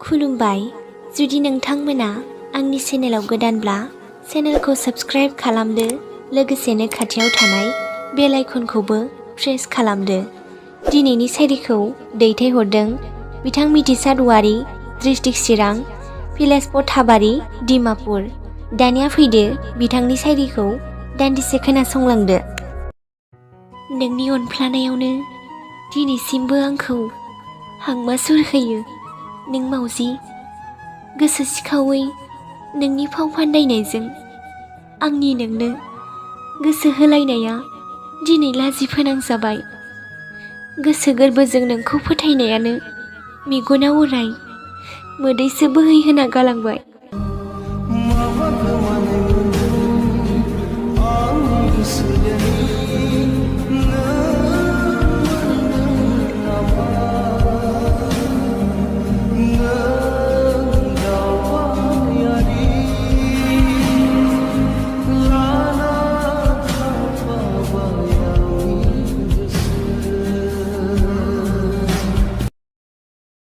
खुलुमबाय। जुदि नोंथांमोना आंनि चेनेलाव गोदानब्ला चेनेलखौ साबस्क्राइब खालामदो, लोगोसेनो खाथियाव थानाय बेल आइकनखौबो प्रेस खालामदो। दिनैनि सायरिखौ दैथायहरदों बिथां मिथिसार औवारी, डिस्ट्रिक्ट चिरां, भिलेज पथाबारि, डिमापुर। दानिया फैदो बिथांनि सायरिखौ दान्दिसे खोनासंलांदो। नोंनि अनफ्लानायावनो दिनैसिमबो आंखौ हांमा सुरहोयो नों मावजि। गोसो सिखावै नोंनि फाव फान्दायनायजों आंनि नोंनो गोसो होलायनाया दिनै लाजि फोनांजाबाय। गोसो गोरबोजों नोंखौ फोथायनायानो मेगनाव अराय मोदैसो बोहैहोना गालांबाय।